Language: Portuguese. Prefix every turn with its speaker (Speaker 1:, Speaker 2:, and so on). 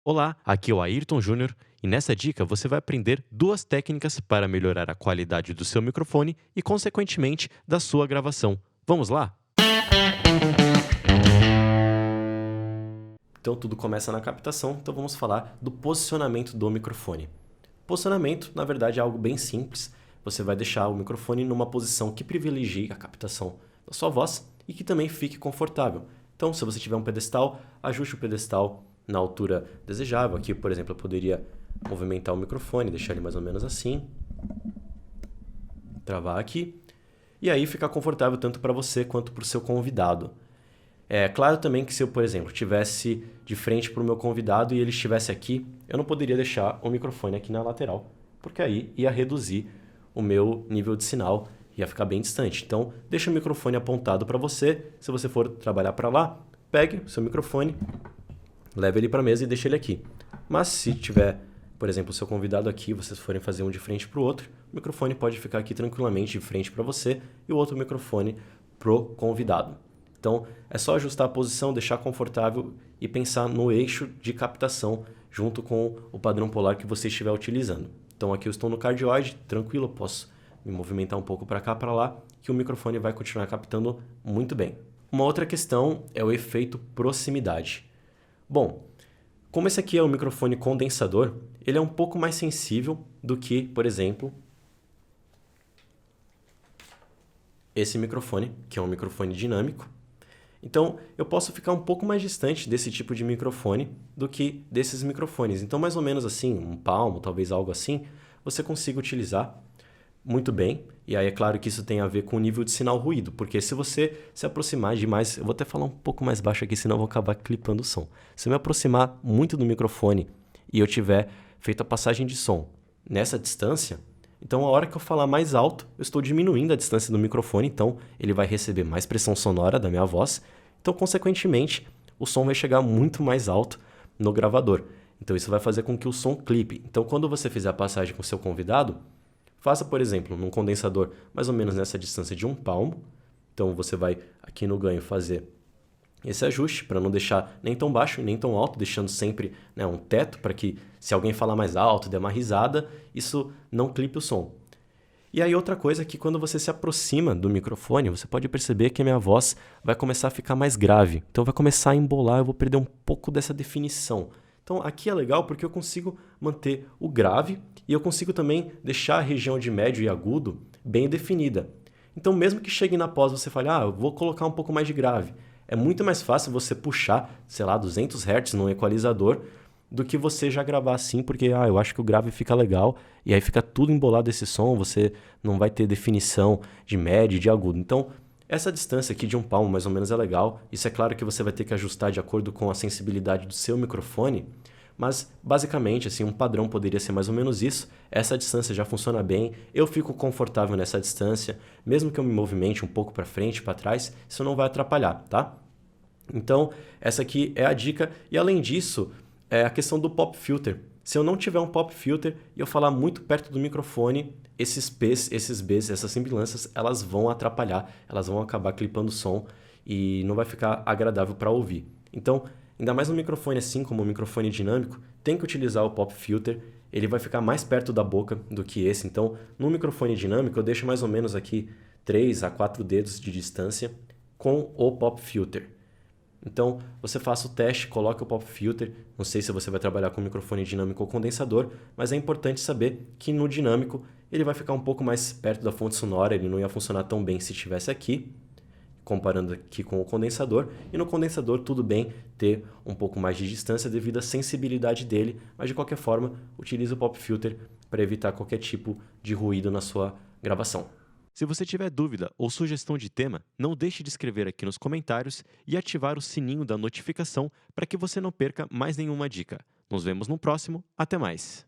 Speaker 1: Olá, aqui é o Ayrton Júnior e nessa dica você vai aprender duas técnicas para melhorar a qualidade do seu microfone e, consequentemente, da sua gravação. Vamos lá? Então tudo começa na captação, então vamos falar do posicionamento do microfone. Posicionamento, na verdade, é algo bem simples. Você vai deixar o microfone numa posição que privilegie a captação da sua voz e que também fique confortável. Então, se você tiver um pedestal, ajuste o pedestal na altura desejável. Aqui, por exemplo, eu poderia movimentar o microfone, deixar ele mais ou menos assim, travar aqui, e aí ficar confortável tanto para você quanto para o seu convidado. É claro também que se eu, por exemplo, estivesse de frente para o meu convidado e ele estivesse aqui, eu não poderia deixar o microfone aqui na lateral, porque aí ia reduzir o meu nível de sinal, ia ficar bem distante. Então, deixa o microfone apontado para você. Se você for trabalhar para lá, pegue o seu microfone, leve ele para a mesa e deixe ele aqui. Mas se tiver, por exemplo, o seu convidado aqui, vocês forem fazer um de frente para o outro, o microfone pode ficar aqui tranquilamente de frente para você e o outro microfone pro convidado. Então, é só ajustar a posição, deixar confortável e pensar no eixo de captação junto com o padrão polar que você estiver utilizando. Então, aqui eu estou no cardioide, tranquilo, eu posso me movimentar um pouco para cá, para lá, que o microfone vai continuar captando muito bem. Uma outra questão é o efeito proximidade. Bom, como esse aqui é um microfone condensador, ele é um pouco mais sensível do que, por exemplo, esse microfone, que é um microfone dinâmico. Então, eu posso ficar um pouco mais distante desse tipo de microfone do que desses microfones. Então, mais ou menos assim, um palmo, talvez algo assim, você consiga utilizar muito bem. E aí é claro que isso tem a ver com o nível de sinal ruído, porque se você se aproximar demais, eu vou até falar um pouco mais baixo aqui, senão eu vou acabar clipando o som. Se eu me aproximar muito do microfone e eu tiver feito a passagem de som nessa distância, então a hora que eu falar mais alto, eu estou diminuindo a distância do microfone, então ele vai receber mais pressão sonora da minha voz, então consequentemente o som vai chegar muito mais alto no gravador. Então isso vai fazer com que o som clipe. Então quando você fizer a passagem com o seu convidado, faça, por exemplo, num condensador mais ou menos nessa distância de um palmo. Então você vai aqui no ganho fazer esse ajuste para não deixar nem tão baixo nem tão alto, deixando sempre, né, um teto para que se alguém falar mais alto, der uma risada, isso não clipe o som. E aí outra coisa é que quando você se aproxima do microfone, você pode perceber que a minha voz vai começar a ficar mais grave. Então vai começar a embolar, eu vou perder um pouco dessa definição. Então aqui é legal porque eu consigo manter o grave e eu consigo também deixar a região de médio e agudo bem definida. Então mesmo que chegue na pós você fale, eu vou colocar um pouco mais de grave. É muito mais fácil você puxar, sei lá, 200 Hz num equalizador do que você já gravar assim, porque eu acho que o grave fica legal e aí fica tudo embolado esse som, você não vai ter definição de médio e de agudo. Então, essa distância aqui de um palmo mais ou menos é legal. Isso é claro que você vai ter que ajustar de acordo com a sensibilidade do seu microfone, mas basicamente assim, um padrão poderia ser mais ou menos isso. Essa distância já funciona bem, eu fico confortável nessa distância, mesmo que eu me movimente um pouco para frente, para trás, isso não vai atrapalhar, tá? Então, essa aqui é a dica. E além disso, é a questão do pop filter. Se eu não tiver um pop filter e eu falar muito perto do microfone, esses P's, esses B's, essas sibilâncias, elas vão atrapalhar, elas vão acabar clipando o som e não vai ficar agradável para ouvir. Então, ainda mais no microfone assim, como o microfone dinâmico, tem que utilizar o pop filter. Ele vai ficar mais perto da boca do que esse. Então, no microfone dinâmico, eu deixo mais ou menos aqui 3 a 4 dedos de distância com o pop filter. Então, você faça o teste, coloque o pop filter. Não sei se você vai trabalhar com microfone dinâmico ou condensador, mas é importante saber que no dinâmico ele vai ficar um pouco mais perto da fonte sonora, ele não ia funcionar tão bem se estivesse aqui, comparando aqui com o condensador. E no condensador tudo bem ter um pouco mais de distância devido à sensibilidade dele, mas de qualquer forma, utilize o pop filter para evitar qualquer tipo de ruído na sua gravação. Se você tiver dúvida ou sugestão de tema, não deixe de escrever aqui nos comentários e ativar o sininho da notificação para que você não perca mais nenhuma dica. Nos vemos no próximo. Até mais!